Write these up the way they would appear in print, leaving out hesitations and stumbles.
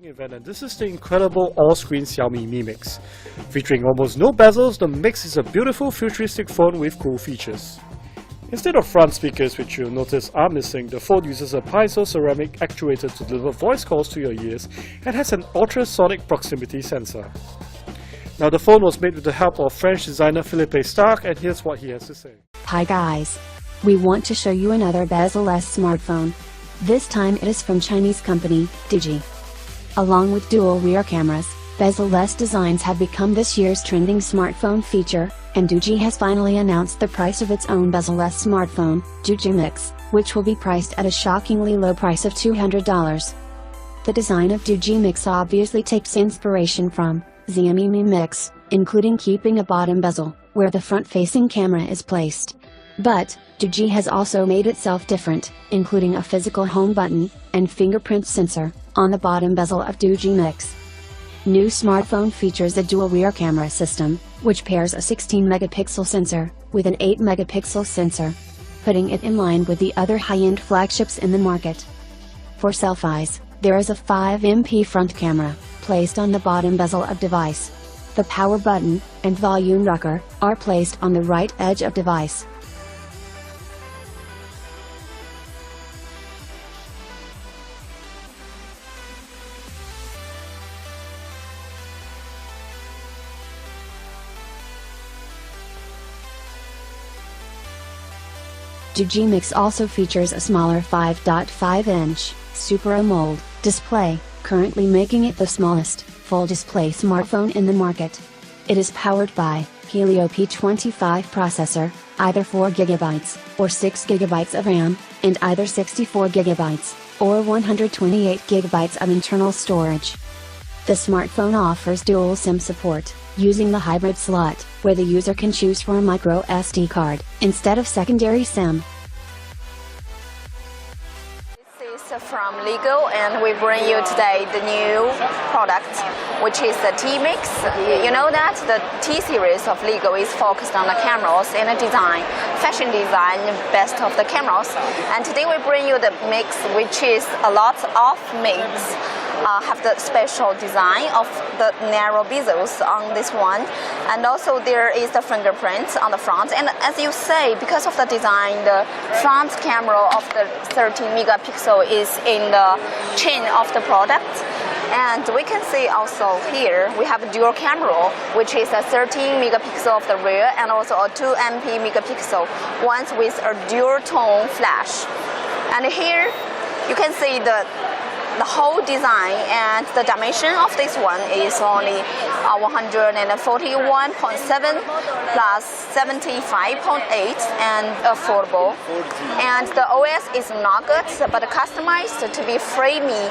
Event, and this is the incredible all-screen Xiaomi Mi Mix. Featuring almost no bezels, the Mix is a beautiful futuristic phone with cool features. Instead of front speakers, which you'll notice are missing, the phone uses a piezo-ceramic actuator to deliver voice calls to your ears and has an ultrasonic proximity sensor. Now, the phone was made with the help of French designer Philippe Starck, and here's what he has to say. Hi guys! We want to show you another bezel-less smartphone. This time it is from Chinese company, Digi. Along with dual rear cameras, bezel-less designs have become this year's trending smartphone feature, and Digi has finally announced the price of its own bezel-less smartphone, Digi Mix, which will be priced at a shockingly low price of $200. The design of Digi Mix obviously takes inspiration from Xiaomi Mi Mix, including keeping a bottom bezel, where the front-facing camera is placed. But, Digi has also made itself different, including a physical home button, and fingerprint sensor, on the bottom bezel of Digi Mix. New smartphone features a dual rear camera system, which pairs a 16-megapixel sensor, with an 8-megapixel sensor, putting it in line with the other high-end flagships in the market. For selfies, there is a 5MP front camera, placed on the bottom bezel of device. The power button, and volume rocker, are placed on the right edge of device. Digi Mix also features a smaller 5.5-inch Super AMOLED display, currently making it the smallest full-display smartphone in the market. It is powered by Helio P25 processor, either 4GB or 6GB of RAM, and either 64GB or 128GB of internal storage. The smartphone offers dual SIM support, using the hybrid slot, where the user can choose for a micro SD card, instead of secondary SIM. This is from LEGO, and we bring you today the new product, which is the T-Mix. You know that the T-series of LEGO is focused on the cameras and the design, fashion design, best of the cameras. And today we bring you the Mix, which is a lot of Mix. Have the special design of the narrow bezels on this one, and also there is the fingerprint on the front. And as you say, because of the design, the front camera of the 13-megapixel is in the chin of the product. And we can see also here we have a dual camera, which is a 13-megapixel of the rear and also a 2MP megapixel, one with a dual tone flash. And here you can see the whole design, and the dimension of this one is only 141.7 plus 75.8 and affordable. And the OS is not good, but customized to be framey.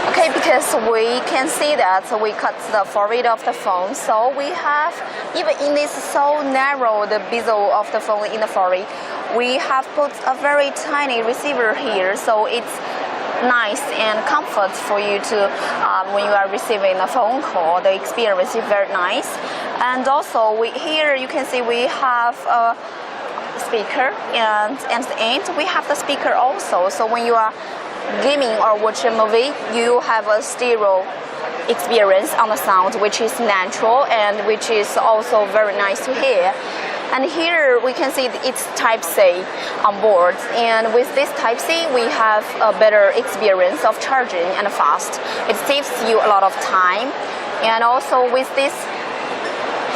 Okay, because we can see that we cut the forehead of the phone, so we have, even in this so narrow the bezel of the phone in the forehead, we have put a very tiny receiver here, so it's nice and comfort for you to when you are receiving a phone call. The experience is very nice. And also here you can see we have a speaker, and at the end we have the speaker also, so when you are gaming or watching a movie, you have a stereo experience on the sound, which is natural and which is also very nice to hear. And here we can see it's Type-C on board, and with this Type-C we have a better experience of charging and fast. It saves you a lot of time, and also with this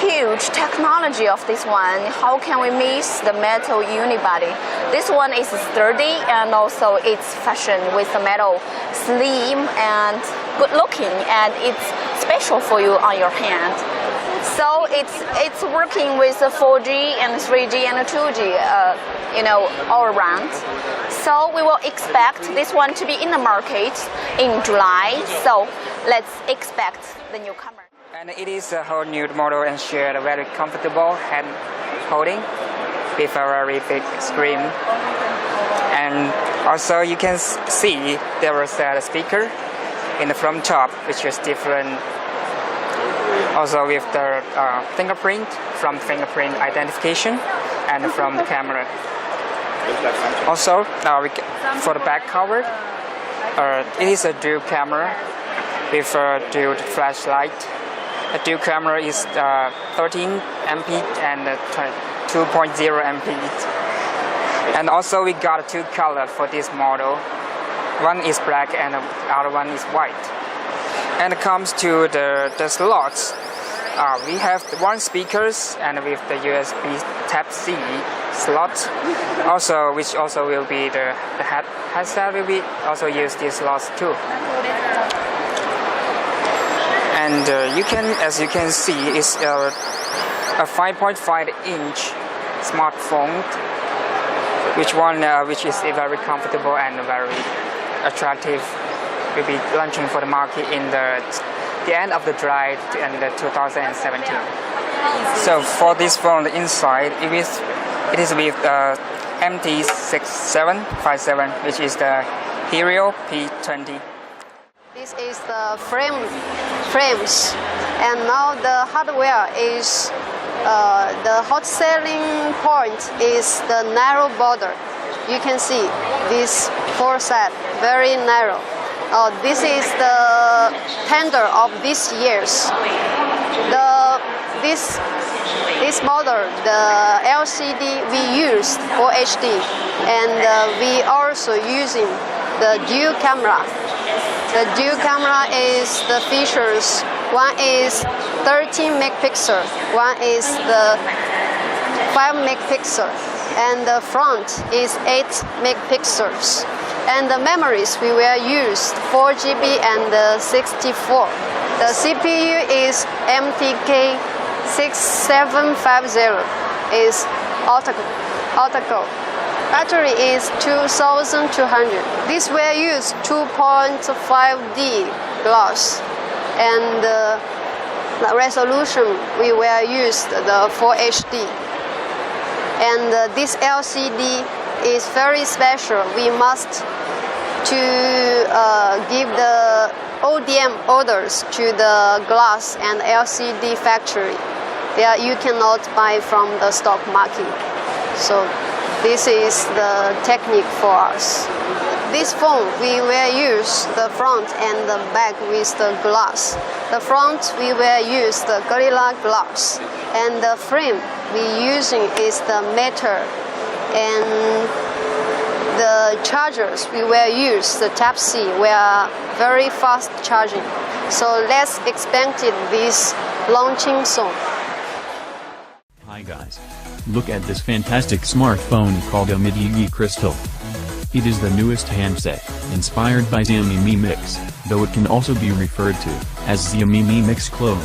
huge technology of this one, how can we miss the metal unibody? This one is sturdy, and also it's fashion with the metal, slim and good looking, and it's special for you on your hand. So it's working with 4G and 3G and 2G, all around. So we will expect this one to be in the market in July. So let's expect the newcomer. And it is a whole new model and shared a very comfortable hand holding with a very big screen. And also you can see there is a speaker in the front top, which is different. Also with the fingerprint, from fingerprint identification and from the camera. Also, for the back cover, it is a dual camera with a dual flashlight. The dual camera is 13 MP and 2.0 MP. And also we got two colors for this model. One is black and the other one is white. And it comes to the slots. We have one speakers and with the USB Type-C slot. Also, which also will be the headset will be also use these slots too. And as you can see, it's a 5.5-inch smartphone, which is very comfortable and very attractive. Will be launching for the market in the end of the July in 2017. So for this phone, the inside it is with MT6757, which is the Helio P20. This is the frames, and now the hardware is the hot selling point is the narrow border. You can see this four set very narrow. This is the tender of this year's. This model, the LCD we used for HD, and we also using the dual camera. The dual camera is the features. One is 13 megapixel, one is the 5 megapixel, and the front is 8 megapixels. And the memories we will use 4 GB and 64. The CPU is MTK 6750, is octa-core. Battery is 2200. This will use 2.5D glass, and the resolution we will use the Full HD. And this LCD is very special. We must give the ODM orders to the glass and LCD factory. You cannot buy from the stock market. So this is the technique for us. This phone, we will use the front and the back with the glass. The front, we will use the Gorilla Glass. And the frame we using is the metal. And the chargers, we will use the Type-C. We are very fast charging. So let's expect this launching soon. Hi guys. Look at this fantastic smartphone called a Midi Crystal. It is the newest handset, inspired by Xiaomi Mi Mix, though it can also be referred to as Xiaomi Mi Mix clone.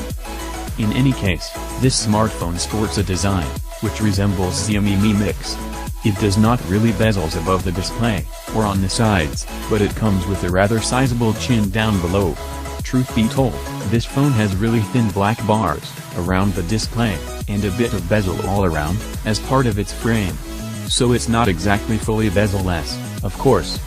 In any case, this smartphone sports a design which resembles Xiaomi Mi Mix. It does not really bezels above the display, or on the sides, but it comes with a rather sizable chin down below. Truth be told, this phone has really thin black bars around the display, and a bit of bezel all around, as part of its frame. So it's not exactly fully bezel-less, of course,